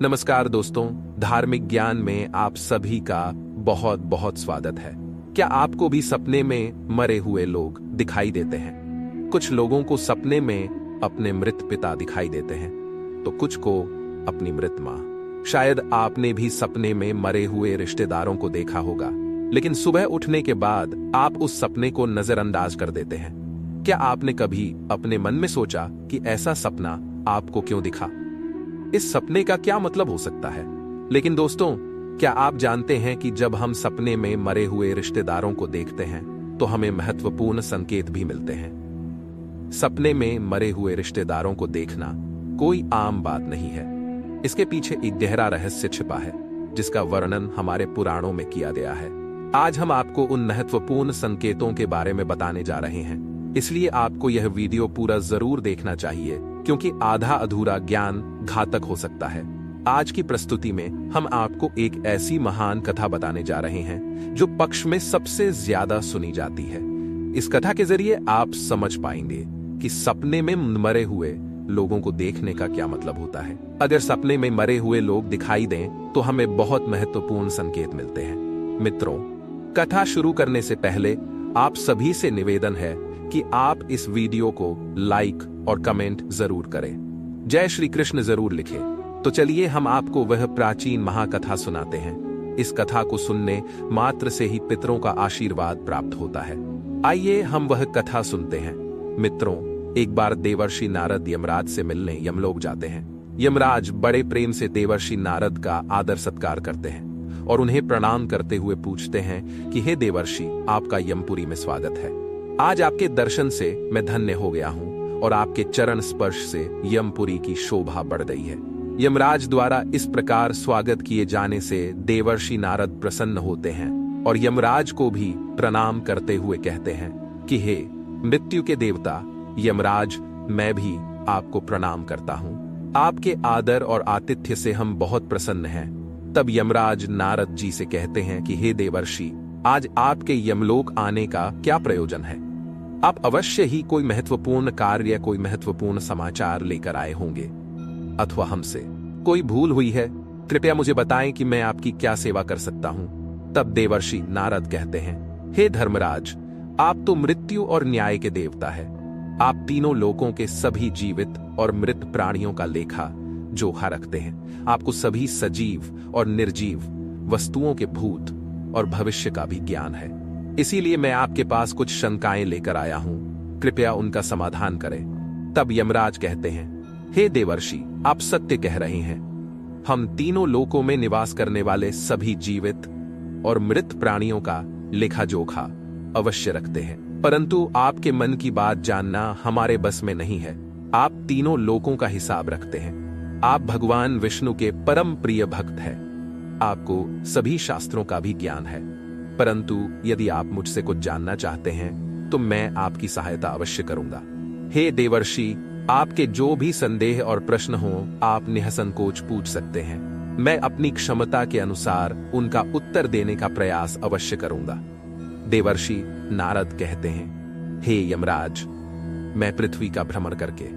नमस्कार दोस्तों, धार्मिक ज्ञान में आप सभी का बहुत बहुत स्वागत है। क्या आपको भी सपने में मरे हुए लोग दिखाई देते हैं? कुछ लोगों को सपने में अपने मृत पिता दिखाई देते हैं, तो कुछ को अपनी मृत मां। शायद आपने भी सपने में मरे हुए रिश्तेदारों को देखा होगा, लेकिन सुबह उठने के बाद आप उस सपने को नजरअंदाज कर देते हैं। क्या आपने कभी अपने मन में सोचा कि ऐसा सपना आपको क्यों दिखा? इस सपने का क्या मतलब हो सकता है? लेकिन दोस्तों, क्या आप जानते हैं कि जब हम सपने में मरे हुए रिश्तेदारों को देखते हैं तो हमें महत्वपूर्ण संकेत भी मिलते हैं। सपने में मरे हुए रिश्तेदारों को देखना कोई आम बात नहीं है। इसके पीछे एक गहरा रहस्य छिपा है, जिसका वर्णन हमारे पुराणों में किया गया है। आज हम आपको उन महत्वपूर्ण संकेतों के बारे में बताने जा रहे हैं, इसलिए आपको यह वीडियो पूरा जरूर देखना चाहिए, क्योंकि आधा अधूरा ज्ञान घातक हो सकता है। आज की प्रस्तुति में हम आपको एक ऐसी महान कथा बताने जा रहे हैं जो पक्ष में सबसे ज्यादा सुनी जाती है। इस कथा के जरिए आप समझ पाएंगे कि सपने में मरे हुए लोगों को देखने का क्या मतलब होता है। अगर सपने में मरे हुए लोग दिखाई दें तो हमें बहुत महत्वपूर्ण संकेत मिलते हैं। मित्रों, कथा शुरू करने से पहले आप सभी से निवेदन है कि आप इस वीडियो को लाइक और कमेंट जरूर करें। जय श्री कृष्ण जरूर लिखें। तो चलिए हम आपको वह प्राचीन महाकथा सुनाते हैं। इस कथा को सुनने मात्र से ही पितरों का आशीर्वाद प्राप्त होता है। आइए हम वह कथा सुनते हैं। मित्रों, एक बार देवर्षि नारद यमराज से मिलने यमलोक जाते हैं। यमराज बड़े प्रेम से देवर्षि नारद का आदर सत्कार करते हैं और उन्हें प्रणाम करते हुए पूछते हैं कि हे देवर्षि, आपका यमपुरी में स्वागत है। आज आपके दर्शन से मैं धन्य हो गया हूँ और आपके चरण स्पर्श से यमपुरी की शोभा बढ़ गई है। यमराज द्वारा इस प्रकार स्वागत किए जाने से देवर्षि नारद प्रसन्न होते हैं और यमराज को भी प्रणाम करते हुए कहते हैं कि हे मृत्यु के देवता यमराज, मैं भी आपको प्रणाम करता हूँ। आपके आदर और आतिथ्य से हम बहुत प्रसन्न हैं। तब यमराज नारद जी से कहते हैं कि हे देवर्षि, आज आपके यमलोक आने का क्या प्रयोजन है? आप अवश्य ही कोई महत्वपूर्ण कार्य, कोई महत्वपूर्ण समाचार लेकर आए होंगे, अथवा हमसे कोई भूल हुई है। कृपया मुझे बताएं कि मैं आपकी क्या सेवा कर सकता हूं। तब देवर्षि नारद कहते हैं, हे धर्मराज, आप तो मृत्यु और न्याय के देवता है। आप तीनों लोकों के सभी जीवित और मृत प्राणियों का लेखा जोखा रखते हैं। आपको सभी सजीव और निर्जीव वस्तुओं के भूत और भविष्य का भी ज्ञान है। इसीलिए मैं आपके पास कुछ शंकाएं लेकर आया हूं, कृपया उनका समाधान करें। तब यमराज कहते हैं, हे देवर्षि, आप सत्य कह रहे हैं। हम तीनों लोकों में निवास करने वाले सभी जीवित और मृत प्राणियों का लेखा जोखा अवश्य रखते हैं, परंतु आपके मन की बात जानना हमारे बस में नहीं है। आप तीनों लोकों का हिसाब रखते हैं। आप भगवान विष्णु के परम प्रिय भक्त हैं। आपको सभी शास्त्रों का भी ज्ञान है, परंतु यदि आप मुझसे कुछ जानना चाहते हैं तो मैं आपकी सहायता अवश्य करूंगा। हे देवर्षि, आपके जो भी संदेह और प्रश्न हो आप निसंकोच पूछ सकते हैं। मैं अपनी क्षमता के अनुसार उनका उत्तर देने का प्रयास अवश्य करूंगा। देवर्षि नारद कहते हैं, हे यमराज, मैं पृथ्वी का भ्रमण करके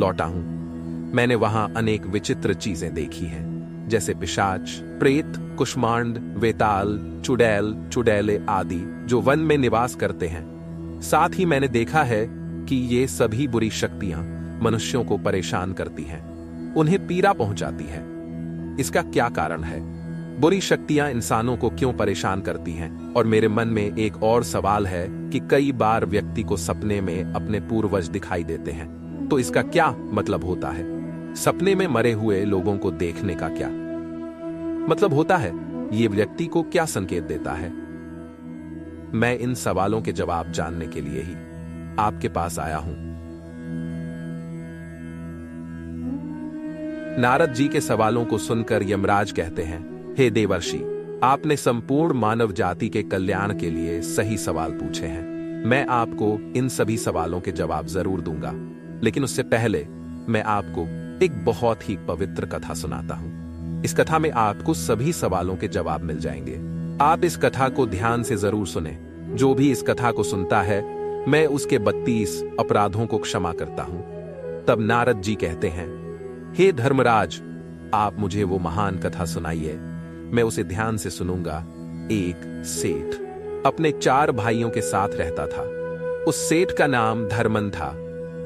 लौटा हूं। मैंने वहां अनेक विचित्र चीजें देखी हैं, जैसे पिशाच, प्रेत, कुष्मांड, वेताल, चुड़ैल, चुड़ैले आदि जो वन में निवास करते हैं। साथ ही मैंने देखा है कि ये सभी बुरी शक्तियां मनुष्यों को परेशान करती हैं, उन्हें पीड़ा पहुंचाती है। इसका क्या कारण है? बुरी शक्तियां इंसानों को क्यों परेशान करती हैं? और मेरे मन में एक और सवाल है कि कई बार व्यक्ति को सपने में अपने पूर्वज दिखाई देते हैं, तो इसका क्या मतलब होता है? सपने में मरे हुए लोगों को देखने का क्या मतलब होता है? ये व्यक्ति को क्या संकेत देता है? मैं इन सवालों के जवाब जानने के लिए ही आपके पास आया हूं। नारद जी के सवालों को सुनकर यमराज कहते हैं, हे देवर्षि, आपने संपूर्ण मानव जाति के कल्याण के लिए सही सवाल पूछे हैं। मैं आपको इन सभी सवालों के जवाब जरूर दूंगा, लेकिन उससे पहले मैं आपको एक बहुत ही पवित्र कथा सुनाता हूं। इस कथा में आपको सभी सवालों के जवाब मिल जाएंगे। आप इस कथा को ध्यान से जरूर सुने। जो भी इस कथा को सुनता है, मैं उसके 32 अपराधों को क्षमा करता हूं। तब नारद जी कहते हैं, हे धर्मराज, आप मुझे वो महान कथा सुनाइए, मैं उसे ध्यान से सुनूंगा। एक सेठ अपने 4 भाइयों के साथ रहता था। उस सेठ का नाम धर्मन था।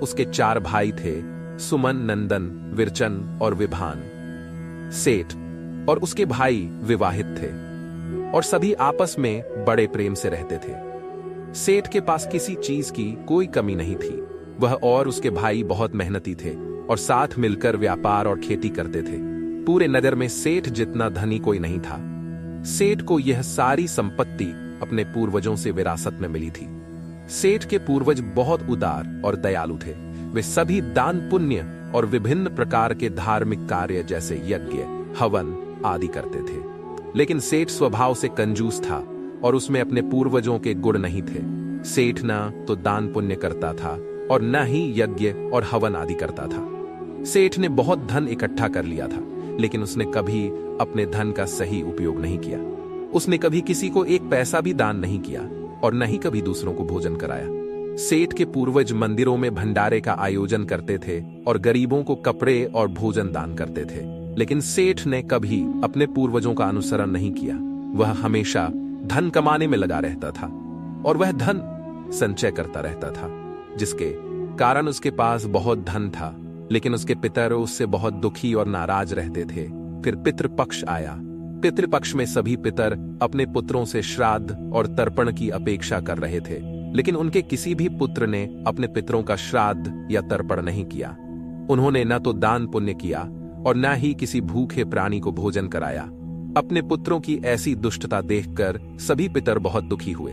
उसके 4 भाई थे, सुमन, नंदन, विरचन और विभान। सेठ और उसके भाई विवाहित थे और सभी आपस में बड़े प्रेम से रहते थे। सेठ के पास किसी चीज की कोई कमी नहीं थी। वह और उसके भाई बहुत मेहनती थे और साथ मिलकर व्यापार और खेती करते थे। पूरे नगर में सेठ जितना धनी कोई नहीं था। सेठ को यह सारी संपत्ति अपने पूर्वजों से विरासत में मिली थी। सेठ के पूर्वज बहुत उदार और दयालु थे। वे सभी दान पुण्य और विभिन्न प्रकार के धार्मिक कार्य जैसे यज्ञ, हवन आदि करते थे। लेकिन सेठ स्वभाव से कंजूस था और उसमें अपने पूर्वजों के गुण नहीं थे। सेठ न तो दान पुण्य करता था और न ही यज्ञ और हवन आदि करता था। सेठ ने बहुत धन इकट्ठा कर लिया था, लेकिन उसने कभी अपने धन का सही उपयोग नहीं किया। उसने कभी किसी को एक पैसा भी दान नहीं किया और न ही कभी दूसरों को भोजन कराया। सेठ के पूर्वज मंदिरों में भंडारे का आयोजन करते थे और गरीबों को कपड़े और भोजन दान करते थे, लेकिन सेठ ने कभी अपने पूर्वजों का अनुसरण नहीं किया। वह हमेशा धन कमाने में लगा रहता था और वह धन संचय करता रहता था, जिसके कारण उसके पास बहुत धन था। लेकिन उसके पितर उससे बहुत दुखी और नाराज रहते थे। फिर पितृपक्ष आया। पितृपक्ष में सभी पितर अपने पुत्रों से श्राद्ध और तर्पण की अपेक्षा कर रहे थे, लेकिन उनके किसी भी पुत्र ने अपने पितरों का श्राद्ध या तर्पण नहीं किया। उन्होंने न तो दान पुण्य किया और न ही किसी भूखे प्राणी को भोजन कराया। अपने पुत्रों की ऐसी दुष्टता देखकर सभी पितर बहुत दुखी हुए।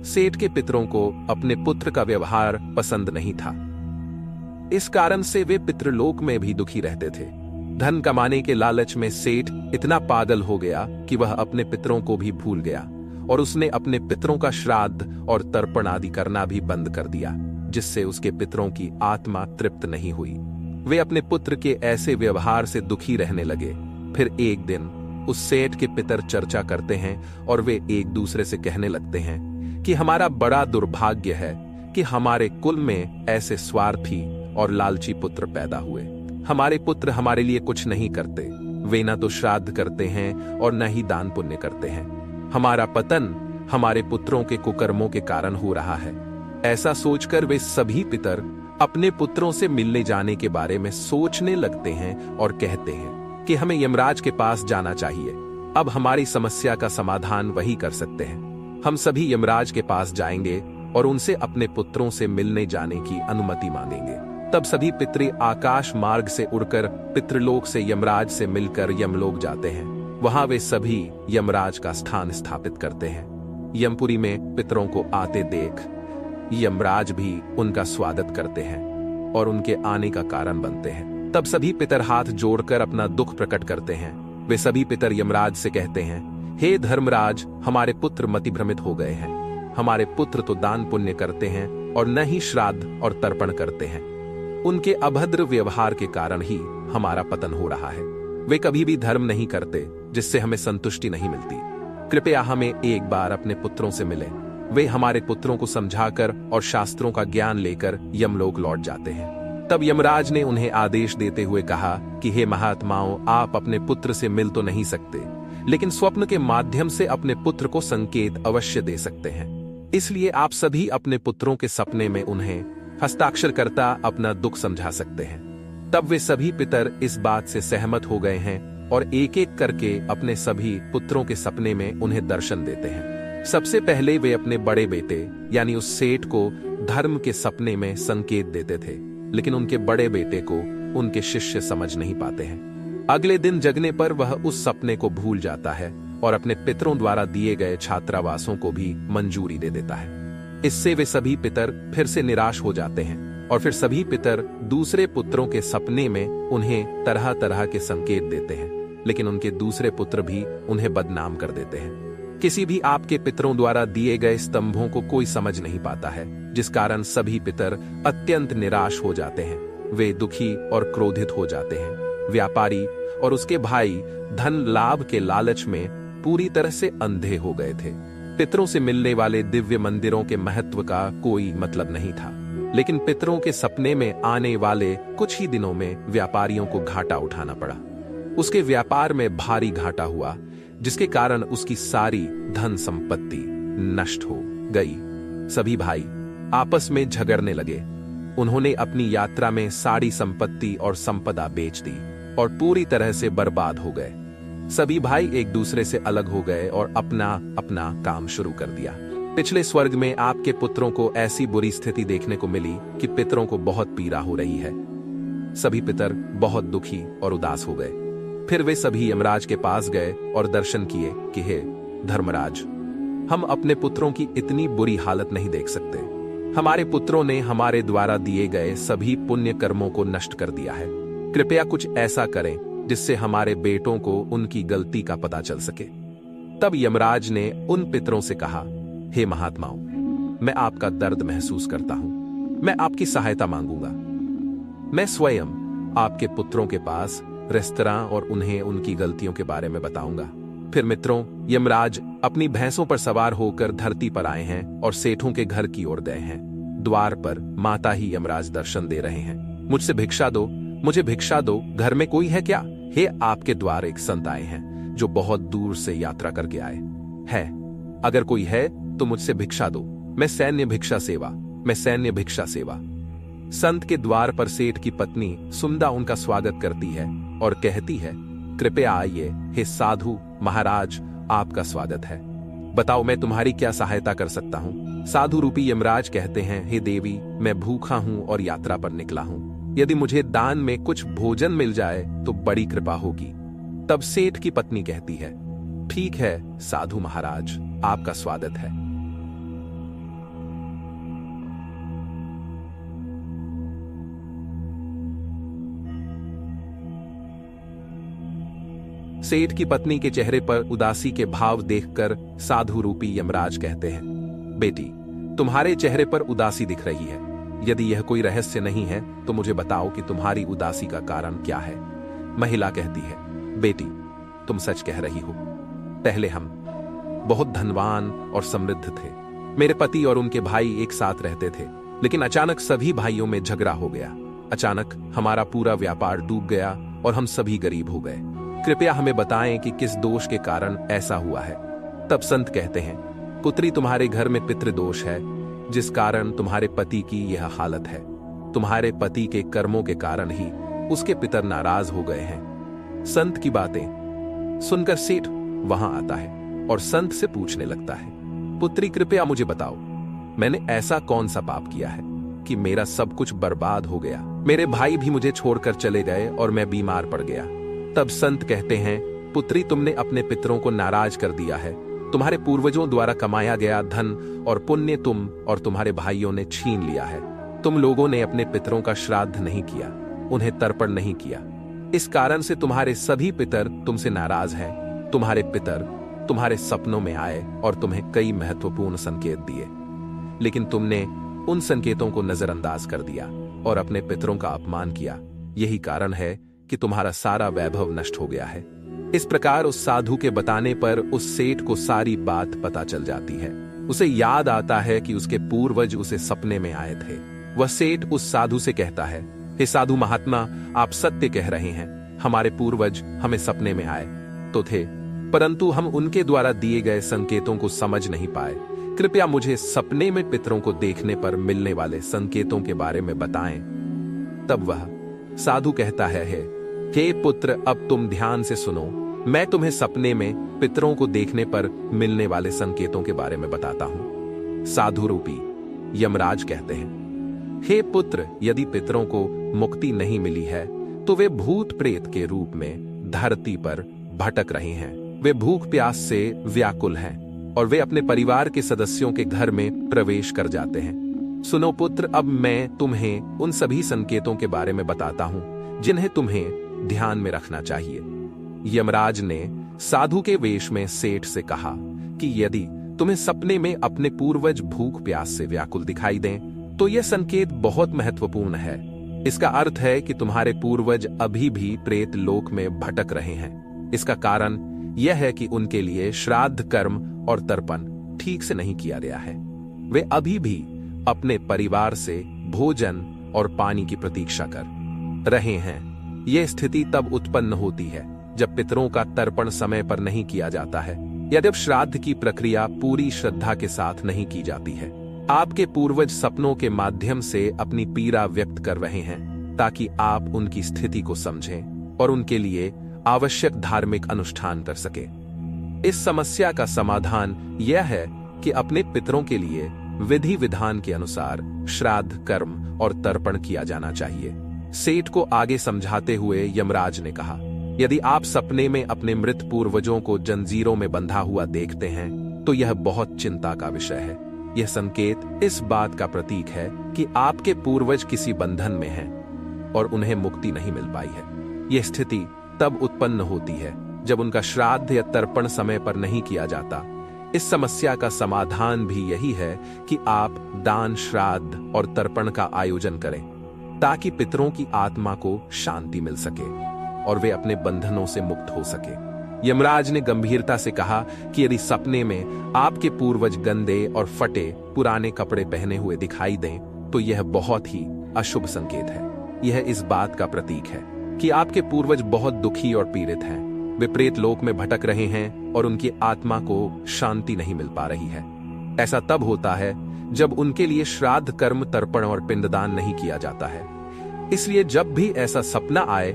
सेठ के पितरों को अपने पुत्र का व्यवहार पसंद नहीं था। इस कारण से वे पितृलोक में भी दुखी रहते थे। धन कमाने के लालच में सेठ इतना पागल हो गया कि वह अपने पितरों को भी भूल गया और उसने अपने पितरों का श्राद्ध और तर्पण आदि करना भी बंद कर दिया, जिससे उसके पितरों की आत्मा तृप्त नहीं हुई। वे अपने पुत्र के ऐसे व्यवहार से दुखी रहने लगे। फिर एक दिन उस सेठ के पितर चर्चा करते हैं और वे एक दूसरे से कहने लगते हैं कि हमारा बड़ा दुर्भाग्य है कि हमारे कुल में ऐसे स्वार्थी और लालची पुत्र पैदा हुए। हमारे पुत्र हमारे लिए कुछ नहीं करते। वे न तो श्राद्ध करते हैं और न ही दान पुण्य करते हैं। हमारा पतन हमारे पुत्रों के कुकर्मों के कारण हो रहा है। ऐसा सोचकर वे सभी पितर अपने पुत्रों से मिलने जाने के बारे में सोचने लगते हैं और कहते हैं कि हमें यमराज के पास जाना चाहिए। अब हमारी समस्या का समाधान वही कर सकते हैं। हम सभी यमराज के पास जाएंगे और उनसे अपने पुत्रों से मिलने जाने की अनुमति मांगेंगे। तब सभी पितृ आकाश मार्ग से उड़कर पितृलोक से यमराज से मिलकर यमलोक जाते हैं। वहां वे सभी यमराज का स्थान स्थापित करते हैं। यमपुरी में पितरों को आते देख यमराज भी उनका स्वागत करते हैं और उनके आने का कारण बनते हैं। तब सभी पितर हाथ जोड़कर अपना दुख प्रकट करते हैं। वे सभी पितर यमराज से कहते हैं, हे धर्मराज, हमारे पुत्र मतिभ्रमित हो गए हैं। हमारे पुत्र तो दान पुण्य करते हैं और न ही श्राद्ध और तर्पण करते हैं। उनके अभद्र व्यवहार के कारण ही हमारा पतन हो रहा है। वे कभी भी धर्म नहीं करते, जिससे हमें संतुष्टि नहीं मिलती। कृपया हमें एक बार अपने पुत्रों से मिलें। वे हमारे पुत्रों को समझाकर और शास्त्रों का ज्ञान लेकर यमलोक लौट जाते हैं। तब यमराज ने उन्हें आदेश देते हुए कहा कि हे महात्माओं, आप अपने पुत्र से मिल तो नहीं सकते, लेकिन स्वप्न के माध्यम से अपने पुत्र को संकेत अवश्य दे सकते हैं। इसलिए आप सभी अपने पुत्रों के सपने में उन्हें हस्ताक्षर करता अपना दुख समझा सकते हैं। तब वे सभी पितर इस बात से सहमत हो गए हैं और एक एक करके अपने सभी पुत्रों के सपने में उन्हें दर्शन देते हैं। सबसे पहले वे अपने बड़े बेटे यानी उस सेठ को धर्म के सपने में संकेत देते थे, लेकिन उनके बड़े बेटे को उनके शिष्य समझ नहीं पाते हैं। अगले दिन जगने पर वह उस सपने को भूल जाता है और अपने पितरों द्वारा दिए गए छात्रावासों को भी मंजूरी दे देता है। इससे वे सभी पितर फिर से निराश हो जाते हैं और फिर सभी पितर दूसरे पुत्रों के सपने में उन्हें तरह तरह के संकेत देते हैं, लेकिन उनके दूसरे पुत्र भी उन्हें बदनाम कर देते हैं। किसी भी आपके पितरों द्वारा दिए गए स्तंभों को कोई समझ नहीं पाता है, जिस कारण सभी पितर अत्यंत निराश हो जाते हैं। वे दुखी और क्रोधित हो जाते हैं। व्यापारी और उसके भाई धन लाभ के लालच में पूरी तरह से अंधे हो गए थे। पितरों से मिलने वाले दिव्य मंदिरों के महत्व का कोई मतलब नहीं था, लेकिन पितरों के सपने में आने वाले कुछ ही दिनों में व्यापारियों को घाटा उठाना पड़ा। उसके व्यापार में भारी घाटा हुआ, जिसके कारण उसकी सारी धन संपत्ति नष्ट हो गई। सभी भाई आपस में झगड़ने लगे। उन्होंने अपनी यात्रा में सारी संपत्ति और संपदा बेच दी और पूरी तरह से बर्बाद हो गए। सभी भाई एक दूसरे से अलग हो गए और अपना अपना काम शुरू कर दिया। पिछले स्वर्ग में आपके पुत्रों को ऐसी बुरी स्थिति देखने को मिली कि पितरों को बहुत पीड़ा हो रही है। सभी पितर बहुत दुखी और उदास हो गए। फिर वे सभी यमराज के पास गए और दर्शन किए कि हे धर्मराज, हम अपने पुत्रों की इतनी बुरी हालत नहीं देख सकते। हमारे पुत्रों ने हमारे द्वारा दिए गए सभी पुण्य कर्मों को नष्ट कर दिया है। कृपया कुछ ऐसा करें जिससे हमारे बेटों को उनकी गलती का पता चल सके। तब यमराज ने उन पितरों से कहा, हे महात्माओं, मैं आपका दर्द महसूस करता हूं। मैं आपकी सहायता मांगूंगा। मैं स्वयं आपके पुत्रों के पास रेस्तरां और उन्हें उनकी गलतियों के बारे में बताऊंगा। फिर मित्रों, यमराज अपनी भैंसों पर सवार होकर धरती पर आए हैं और सेठों के घर की ओर गए हैं। द्वार पर माता ही यमराज दर्शन दे रहे हैं। मुझसे भिक्षा दो, मुझे भिक्षा दो, घर में कोई है क्या? हे, आपके द्वार एक संत आए हैं जो बहुत दूर से यात्रा करके आए हैं। अगर कोई है तो मुझसे भिक्षा दो। मैं सैन्य भिक्षा सेवा। संत के द्वार पर सेठ की पत्नी सुंदा उनका स्वागत करती है और कहती है, कृपया आइए, हे साधु महाराज, आपका स्वागत है। बताओ मैं तुम्हारी क्या सहायता कर सकता हूँ? साधु रूपी यमराज कहते हैं, हे देवी, मैं भूखा हूँ और यात्रा पर निकला हूँ। यदि मुझे दान में कुछ भोजन मिल जाए तो बड़ी कृपा होगी। तब सेठ की पत्नी कहती है, ठीक है साधु महाराज, आपका स्वागत है। सेठ की पत्नी के चेहरे पर उदासी के भाव देखकर साधु रूपी यमराज कहते हैं, बेटी, तुम्हारे चेहरे पर उदासी दिख रही है। यदि यह कोई रहस्य नहीं है तो मुझे बताओ कि तुम्हारी उदासी का कारण क्या है। महिला कहती है, बेटी, तुम सच कह रही हो। पहले हम बहुत धनवान और समृद्ध थे। मेरे पति और उनके भाई एक साथ रहते थे, लेकिन अचानक सभी भाइयों में झगड़ा हो गया। अचानक हमारा पूरा व्यापार डूब गया और हम सभी गरीब हो गए। कृपया हमें बताएं कि किस दोष के कारण ऐसा हुआ है। तब संत कहते हैं, पुत्री, तुम्हारे घर में पितृदोष है, जिस कारण तुम्हारे पति की यह हालत है। तुम्हारे पति के कर्मों के कारण ही उसके पितर नाराज हो गए हैं। संत की बातें सुनकर सेठ वहां आता है और संत से पूछने लगता है, पुत्री, कृपया मुझे बताओ, मैंने ऐसा कौन सा पाप किया है कि मेरा सब कुछ बर्बाद हो गया? मेरे भाई भी मुझे छोड़कर चले गए और मैं बीमार पड़ गया। तब संत कहते हैं, पुत्री, तुमने अपने पितरों को नाराज कर दिया है। तुम्हारे पूर्वजों द्वारा कमाया गया धन और पुण्य तुम और तुम्हारे भाइयों ने छीन लिया है। तुम लोगों ने अपने पितरों का श्राद्ध नहीं किया, उन्हें तर्पण नहीं किया। इस कारण से तुम्हारे सभी पितर तुमसे नाराज हैं। तुम्हारे पितर तुम्हारे सपनों में आए और तुम्हें कई महत्वपूर्ण संकेत दिए, लेकिन तुमने उन संकेतों को नजरअंदाज कर दिया और अपने पितरों का अपमान किया। यही कारण है कि तुम्हारा सारा वैभव नष्ट हो गया है। इस प्रकार उस साधु के बताने पर उस सेठ को सारी बात पता चल जाती है। उसे याद आता है कि उसके पूर्वज उसे सपने में आए थे। वह सेठ उस साधु से कहता है, हे साधु महात्मा, आप सत्य कह रहे हैं। हमारे पूर्वज हमें सपने में आए तो थे, परंतु हम उनके द्वारा दिए गए संकेतों को समझ नहीं पाए। कृपया मुझे सपने में पितरों को देखने पर मिलने वाले संकेतों के बारे में बताएं। तब वह साधु कहता है, हे पुत्र, अब तुम ध्यान से सुनो। मैं तुम्हें सपने में पितरों को देखने पर मिलने वाले संकेतों के बारे में बताता हूं। साधु रूपी यमराज कहते हैं, हे पुत्र, यदि पितरों को मुक्ति नहीं मिली है तो वे भूत प्रेत के रूप में धरती पर भटक रहे हैं। वे भूख प्यास से व्याकुल हैं और वे अपने परिवार के सदस्यों के घर में प्रवेश कर जाते हैं। सुनो पुत्र, अब मैं तुम्हें उन सभी संकेतों के बारे में बताता हूं जिन्हें तुम्हें ध्यान में रखना चाहिए। यमराज ने साधु के वेश में सेठ से कहा कि यदि तुम्हें सपने में अपने पूर्वज भूख प्यास से व्याकुल दिखाई दें तो यह संकेत बहुत महत्वपूर्ण है। इसका अर्थ है कि तुम्हारे पूर्वज अभी भी प्रेत लोक में भटक रहे हैं। इसका कारण यह है कि उनके लिए श्राद्ध कर्म और तर्पण ठीक से नहीं किया गया है। वे अभी भी अपने परिवार से भोजन और पानी की प्रतीक्षा कर रहे हैं। यह स्थिति तब उत्पन्न होती है जब पितरों का तर्पण समय पर नहीं किया जाता है या जब श्राद्ध की प्रक्रिया पूरी श्रद्धा के साथ नहीं की जाती है। आपके पूर्वज सपनों के माध्यम से अपनी पीड़ा व्यक्त कर रहे हैं ताकि आप उनकी स्थिति को समझें और उनके लिए आवश्यक धार्मिक अनुष्ठान कर सके। इस समस्या का समाधान यह है कि अपने पितरों के लिए विधि विधान के अनुसार श्राद्ध कर्म और तर्पण किया जाना चाहिए। सेठ को आगे समझाते हुए यमराज ने कहा, यदि आप सपने में अपने मृत पूर्वजों को जंजीरों में बंधा हुआ देखते हैं तो यह बहुत चिंता का विषय है। यह संकेत इस बात का प्रतीक है कि आपके पूर्वज किसी बंधन में हैं और उन्हें मुक्ति नहीं मिल पाई है। यह स्थिति तब उत्पन्न होती है जब उनका श्राद्ध या तर्पण समय पर नहीं किया जाता। इस समस्या का समाधान भी यही है कि आप दान, श्राद्ध और तर्पण का आयोजन करें ताकि पितरों की आत्मा को शांति मिल सके और वे अपने बंधनों से मुक्त हो सके। यमराज ने गंभीरता से कहा कि यदि सपने में आपके पूर्वज गंदे और फटे पुराने कपड़े पहने हुए दिखाई दें तो यह बहुत ही अशुभ संकेत है। यह इस बात का प्रतीक है कि आपके पूर्वज बहुत दुखी और पीड़ित हैं। वे प्रेत लोक में भटक रहे हैं और उनकी आत्मा को शांति नहीं मिल पा रही है। ऐसा तब होता है जब उनके लिए श्राद्ध, कर्म, तर्पण और पिंडदान नहीं किया जाता है। इसलिए जब भी ऐसा सपना आए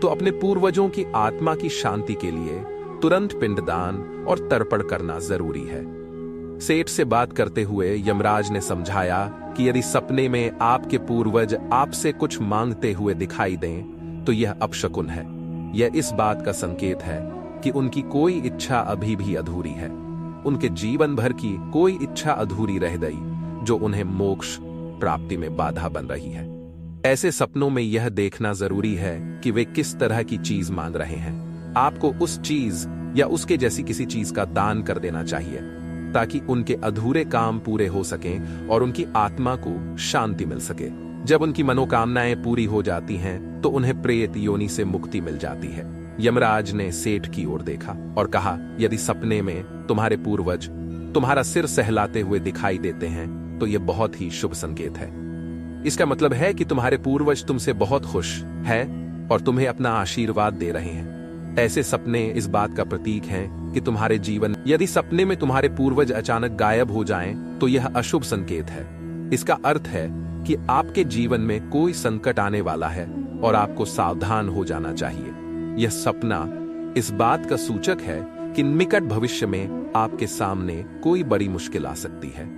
तो अपने पूर्वजों की आत्मा की शांति के लिए तुरंत पिंडदान और तर्पण करना जरूरी है। सेठ से बात करते हुए यमराज ने समझाया कि यदि सपने में आपके पूर्वज आपसे कुछ मांगते हुए दिखाई दें तो यह अपशकुन है। यह इस बात का संकेत है कि उनकी कोई इच्छा अभी भी अधूरी है। उनके जीवन भर की कोई इच्छा अधूरी रह गई जो उन्हें मोक्ष प्राप्ति में बाधा बन रही है। ऐसे सपनों में यह देखना जरूरी है कि वे किस तरह की चीज मांग रहे हैं। आपको उस चीज या उसके जैसी किसी चीज का दान कर देना चाहिए ताकि उनके अधूरे काम पूरे हो सकें और उनकी आत्मा को शांति मिल सके। जब उनकी मनोकामनाएं पूरी हो जाती हैं तो उन्हें प्रेत योनि से मुक्ति मिल जाती है। यमराज ने सेठ की ओर देखा और कहा, यदि सपने में तुम्हारे पूर्वज तुम्हारा सिर सहलाते हुए दिखाई देते हैं तो यह बहुत ही शुभ संकेत है। इसका मतलब है कि तुम्हारे पूर्वज तुमसे बहुत खुश हैं और तुम्हें अपना आशीर्वाद दे रहे हैं। ऐसे सपने इस बात का प्रतीक हैं कि तुम्हारे जीवन, यदि सपने में तुम्हारे पूर्वज अचानक गायब हो जाएं तो यह अशुभ संकेत है। इसका अर्थ है कि आपके जीवन में कोई संकट आने वाला है और आपको सावधान हो जाना चाहिए। यह सपना इस बात का सूचक है कि निकट भविष्य में आपके सामने कोई बड़ी मुश्किल आ सकती है।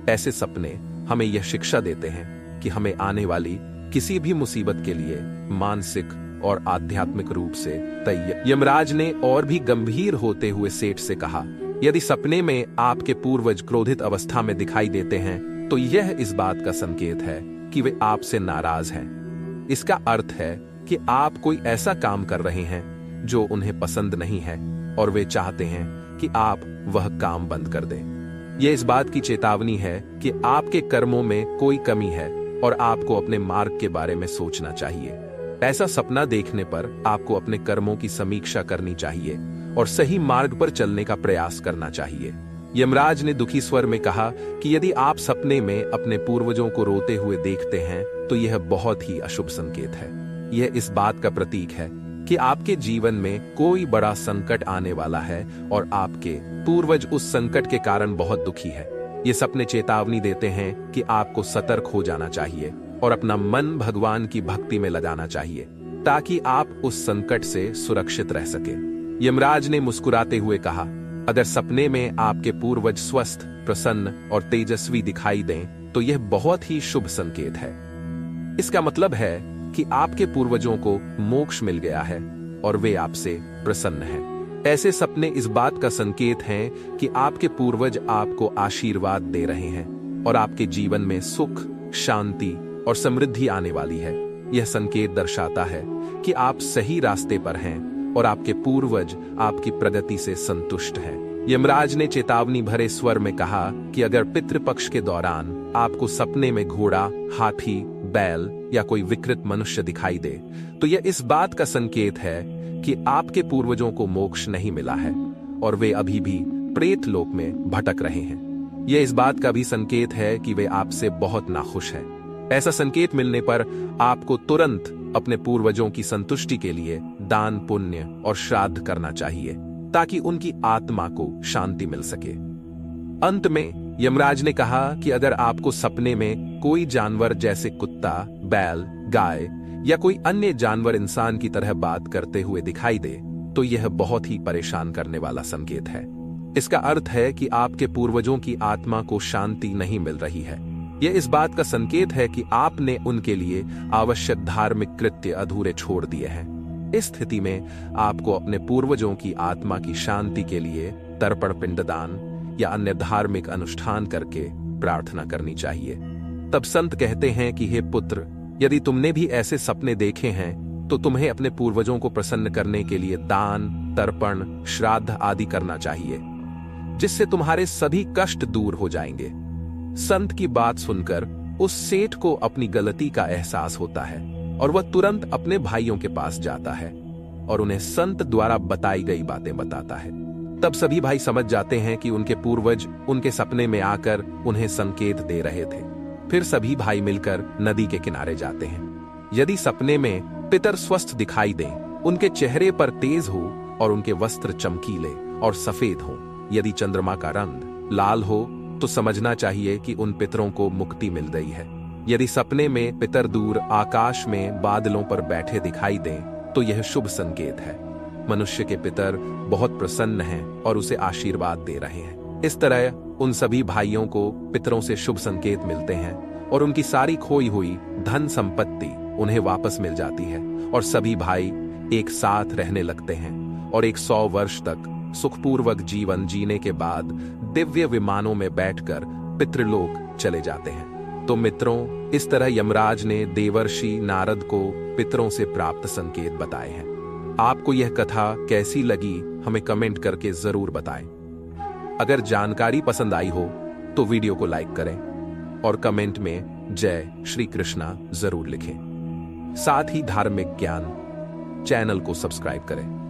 ऐसे सपने हमें यह शिक्षा देते हैं कि हमें आने वाली किसी भी मुसीबत के लिए मानसिक और आध्यात्मिक रूप से तैयार। यमराज ने और भी गंभीर होते हुए सेठ से कहा, यदि सपने में आपके पूर्वज क्रोधित अवस्था में दिखाई देते हैं तो यह इस बात का संकेत है कि वे आपसे नाराज हैं। इसका अर्थ है कि आप कोई ऐसा काम कर रहे हैं जो उन्हें पसंद नहीं है और वे चाहते हैं कि आप वह काम बंद कर दें। यह इस बात की चेतावनी है कि आपके कर्मों में कोई कमी है और आपको अपने मार्ग के बारे में सोचना चाहिए। ऐसा सपना देखने पर आपको अपने कर्मों की समीक्षा करनी चाहिए और सही मार्ग पर चलने का प्रयास करना चाहिए। यमराज ने दुखी स्वर में कहा कि यदि आप सपने में अपने पूर्वजों को रोते हुए देखते हैं तो यह बहुत ही अशुभ संकेत है। यह इस बात का प्रतीक है कि आपके जीवन में कोई बड़ा संकट आने वाला है और आपके पूर्वज उस संकट के कारण बहुत दुखी है। ये सपने चेतावनी देते हैं कि आपको सतर्क हो जाना चाहिए और अपना मन भगवान की भक्ति में लगाना चाहिए ताकि आप उस संकट से सुरक्षित रह सके। यमराज ने मुस्कुराते हुए कहा, अगर सपने में आपके पूर्वज स्वस्थ, प्रसन्न और तेजस्वी दिखाई दें तो यह बहुत ही शुभ संकेत है। इसका मतलब है कि आपके पूर्वजों को मोक्ष मिल गया है और वे आपसे प्रसन्न हैं। ऐसे सपने इस बात का संकेत हैं कि आपके पूर्वज आपको आशीर्वाद दे रहे हैं और आपके जीवन में सुख, शांति और समृद्धि आने वाली है। यह संकेत दर्शाता है कि आप सही रास्ते पर हैं और आपके पूर्वज आपकी प्रगति से संतुष्ट हैं। यमराज ने चेतावनी भरे स्वर में कहा कि अगर पितृपक्ष के दौरान आपको सपने में घोड़ा, हाथी, बैल या कोई विकृत मनुष्य दिखाई दे तो यह इस बात का संकेत है कि आपके पूर्वजों को मोक्ष नहीं मिला है और वे अभी भी प्रेत लोक में भटक रहे हैं। यह इस बात का भी संकेत है कि वे आपसे बहुत नाखुश हैं। ऐसा संकेत मिलने पर आपको तुरंत अपने पूर्वजों की संतुष्टि के लिए दान पुण्य और श्राद्ध करना चाहिए ताकि उनकी आत्मा को शांति मिल सके। अंत में यमराज ने कहा कि अगर आपको सपने में कोई जानवर जैसे कुत्ता, बैल, गाय या कोई अन्य जानवर इंसान की तरह बात करते हुए दिखाई दे तो यह बहुत ही परेशान करने वाला संकेत है। इसका अर्थ है कि आपके पूर्वजों की आत्मा को शांति नहीं मिल रही है। यह इस बात का संकेत है कि आपने उनके लिए आवश्यक धार्मिक कृत्य अधूरे छोड़ दिए हैं। इस स्थिति में आपको अपने पूर्वजों की आत्मा की शांति के लिए तर्पण, पिंडदान या अन्य धार्मिक अनुष्ठान करके प्रार्थना करनी चाहिए। तब संत कहते हैं कि हे पुत्र, यदि तुमने भी ऐसे सपने देखे हैं तो तुम्हें अपने पूर्वजों को प्रसन्न करने के लिए दान, तर्पण, श्राद्ध आदि करना चाहिए, जिससे तुम्हारे सभी कष्ट दूर हो जाएंगे। संत की बात सुनकर उस सेठ को अपनी गलती का एहसास होता है और वह तुरंत अपने भाइयों के पास जाता है और उन्हें संत द्वारा बताई गई बातें बताता है। तब सभी भाई समझ जाते हैं कि उनके पूर्वज उनके सपने में आकर उन्हें संकेत दे रहे थे। फिर सभी भाई मिलकर नदी के किनारे जाते हैं। यदि सपने में पितर स्वस्थ दिखाई दें, उनके चेहरे पर तेज हो और उनके वस्त्र चमकीले और सफेद हो, यदि चंद्रमा का रंग लाल हो तो समझना चाहिए कि उन पितरों को मुक्ति मिल गई है। यदि सपने में पितर दूर आकाश में बादलों पर बैठे दिखाई दें तो यह शुभ संकेत है। मनुष्य के पितर बहुत प्रसन्न हैं और उसे आशीर्वाद दे रहे हैं। इस तरह उन सभी भाइयों को पितरों से शुभ संकेत मिलते हैं और उनकी सारी खोई हुई धन संपत्ति उन्हें वापस मिल जाती है और सभी भाई एक साथ रहने लगते हैं और 100 वर्ष तक सुखपूर्वक जीवन जीने के बाद दिव्य विमानों में बैठकर पितृलोक चले जाते हैं। तो मित्रों, इस तरह यमराज ने देवर्षि नारद को पितरों से प्राप्त संकेत बताए हैं। आपको यह कथा कैसी लगी हमें कमेंट करके जरूर बताएं। अगर जानकारी पसंद आई हो तो वीडियो को लाइक करें और कमेंट में जय श्री कृष्णा जरूर लिखें। साथ ही धार्मिक ज्ञान चैनल को सब्सक्राइब करें।